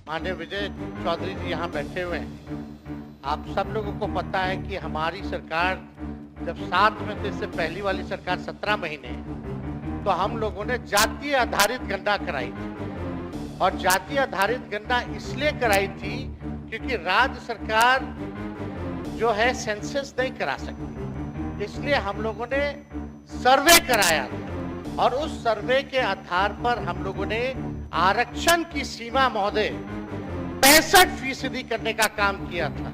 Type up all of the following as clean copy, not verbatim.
माननीय विजय चौधरी जी यहाँ बैठे हुए हैं। आप सब लोगों को पता है कि हमारी सरकार जब 7 में थी, इससे पहली वाली सरकार 17 महीने, तो हम लोगों ने जातीय आधारित गणना कराई थी। और जातीय आधारित गणना इसलिए कराई थी क्योंकि राज्य सरकार जो है सेंसस नहीं करा सकती, इसलिए हम लोगों ने सर्वे कराया था। और उस सर्वे के आधार पर हम लोगों ने आरक्षण की सीमा महोदय 65% करने का काम किया था,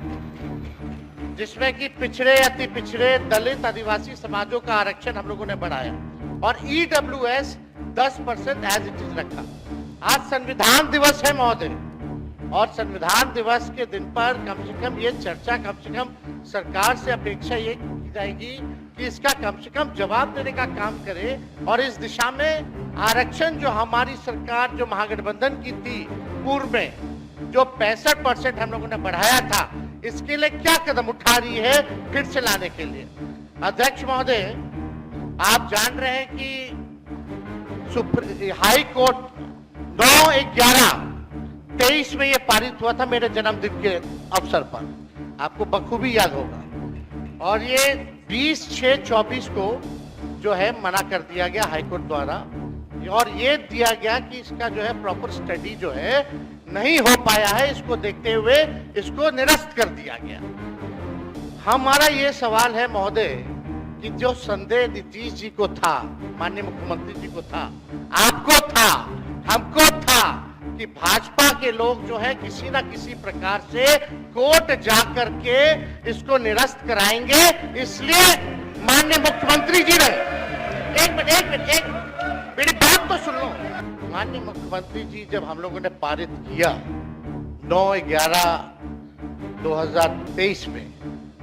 जिसमें कि पिछड़े, अति पिछड़े, दलित, आदिवासी समाजों का आरक्षण हम लोगों ने बढ़ाया और ईडब्ल्यूएस 10% एज इट इज रखा। आज संविधान दिवस है महोदय, और संविधान दिवस के दिन पर कम से कम ये चर्चा, कम से कम सरकार से अपेक्षा ये की जाएगी कि इसका कम से कम जवाब देने का काम करे और इस दिशा में आरक्षण जो हमारी सरकार, जो महागठबंधन की थी पूर्व में, जो 65% हम लोगों ने बढ़ाया था, इसके लिए क्या कदम उठा रही है फिर से लाने के लिए। अध्यक्ष महोदय, आप जान रहे हैं कि हाई कोर्ट 9/11/23 में ये पारित हुआ था मेरे जन्मदिन के अवसर पर, आपको बखूबी याद होगा। और ये 20/6/24 को जो है मना कर दिया गया हाईकोर्ट द्वारा, और ये दिया गया कि इसका जो है प्रॉपर स्टडी जो है नहीं हो पाया है, इसको देखते हुए इसको निरस्त कर दिया गया। हमारा ये सवाल है महोदय कि जो संदेह नीतीश जी को था, माननीय मुख्यमंत्री जी को था, आपको था, हमको था कि भाजपा के लोग जो है किसी ना किसी प्रकार से कोर्ट जाकर के इसको निरस्त कराएंगे, इसलिए माननीय मुख्यमंत्री जी ने एक मिनट मेरी बात तो सुन लो। माननीय मुख्यमंत्री जी जब हम लोगों ने पारित किया 9/11/2023 में,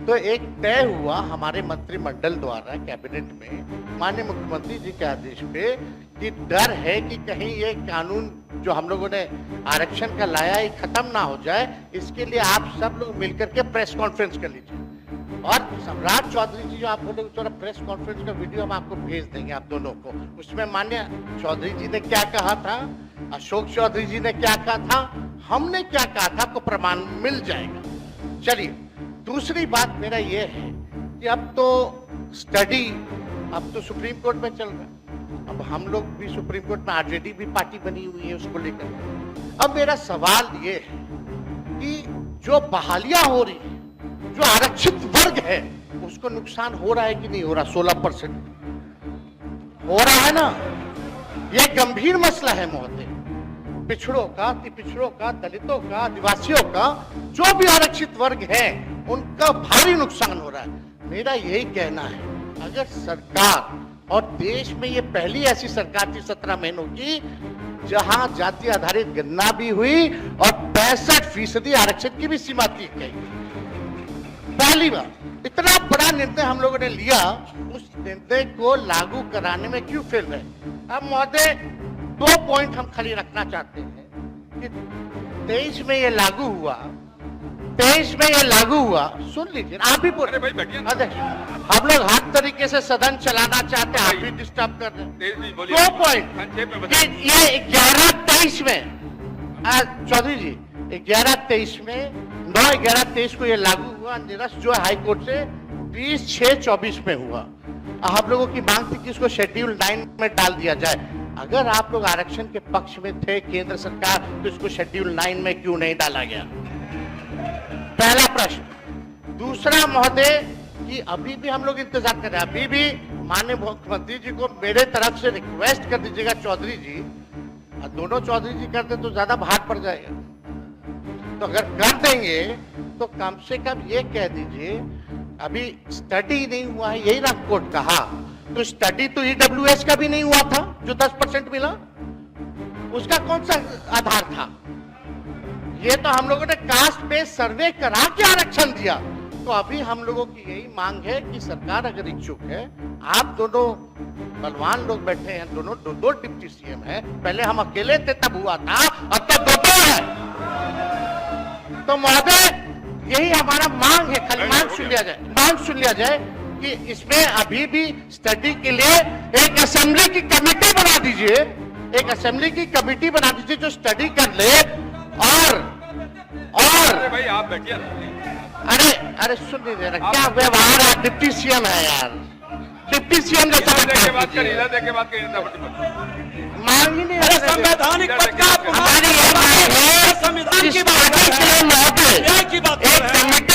तो एक तय हुआ हमारे मंत्रिमंडल द्वारा कैबिनेट में माननीय मुख्यमंत्री जी के आदेश पे कि डर है कि कहीं ये कानून जो हम लोगों ने आरक्षण का लाया है खत्म ना हो जाए, इसके लिए आप सब लोग मिलकर के प्रेस कॉन्फ्रेंस कर लीजिए। और सम्राट चौधरी जी जो आप बोले थोड़ा प्रेस कॉन्फ्रेंस का वीडियो हम आपको भेज देंगे आप दोनों को, उसमें माननीय चौधरी जी ने क्या कहा था, अशोक चौधरी जी ने क्या कहा था, हमने क्या कहा था, आपको प्रमाण मिल जाएगा। चलिए, दूसरी बात मेरा ये है कि अब तो स्टडी, अब तो सुप्रीम कोर्ट में चल रहा है, अब हम लोग भी सुप्रीम कोर्ट में, आरजेडी भी पार्टी बनी हुई है उसको लेकर। अब मेरा सवाल ये है कि जो बहालियां हो रही है, जो आरक्षित वर्ग है, उसको नुकसान हो रहा है कि नहीं हो रहा? 16% हो रहा है ना। यह गंभीर मसला है महोदय, पिछड़ों का, अति पिछड़ों का, दलितों का, आदिवासियों का, जो भी आरक्षित वर्ग है, उनका भारी नुकसान हो रहा है। मेरा यही कहना है, अगर सरकार, और देश में ये पहली ऐसी सरकार थी 17 महीनों की जहां जाति आधारित गणना भी हुई और 65% आरक्षण की भी सीमा की गई। पहली बार इतना बड़ा निर्णय हम लोगों ने लिया, उस निर्णय को लागू कराने में क्यों फेल रहे? अब महोदय 2 पॉइंट हम खाली रखना चाहते हैं कि 23 में ये लागू हुआ, 23 में ये लागू हुआ, सुन लीजिए आप भी बोल रहे अध्यक्ष, हम लोग हर तरीके से सदन चलाना चाहते हैं, आप भी डिस्टर्ब कर रहे हैं। 2 पॉइंट, ये 11/23 में, चौधरी जी 11/23 में, 9/11/23 को ये लागू हुआ, निरस्त जो है हाईकोर्ट से 20/6/24 में हुआ। हम लोगों की मांग थी कि इसको शेड्यूल 9 में डाल दिया जाए। अगर आप लोग आरक्षण के पक्ष में थे केंद्र सरकार, तो इसको शेड्यूल 9 में क्यों नहीं डाला गया? पहला प्रश्न। दूसरा महोदय कि अभी भी हम लोग इंतजार कर रहे हैं, अभी भी माननीय मुख्यमंत्री जी को मेरे तरफ से रिक्वेस्ट कर दीजिएगा चौधरी जी, दोनों चौधरी जी करते तो ज्यादा भार पड़ जाएगा, तो अगर कर देंगे तो कम से कम ये कह दीजिए अभी स्टडी नहीं हुआ है, यही ना कोर्ट कहा, तो स्टडी तो ईडब्ल्यूएस का भी नहीं हुआ था जो 10% मिला, उसका कौन सा आधार था? ये तो हम लोगों ने कास्ट बेस्ड सर्वे करा के आरक्षण दिया। तो अभी हम लोगों की यही मांग है कि सरकार अगर इच्छुक है, आप दोनों बलवान लोग बैठे हैं, दोनों दो डिप्टी सीएम है, पहले हम अकेले थे तब हुआ था, अब तो 2 है। तो महोदय यही हमारा मांग है, खाली मांग सुन लिया जाए कि इसमें अभी भी स्टडी के लिए एक असेंबली की कमेटी बना दीजिए, एक असेंबली की कमेटी बना दीजिए जो स्टडी कर ले और भाई आप बैठिए। अरे सुन नहीं दे रहा, क्या व्यवहार है, डिप्टी सीएम है यार, डिप्टी सीएम जैसा बात करिए, इधर देख के बात करिए। मांग ही नहीं। अरे संवैधानिक पद का हमारी ये मांग है, संविधान की बात की बात कर रहे हैं। एक कमेटी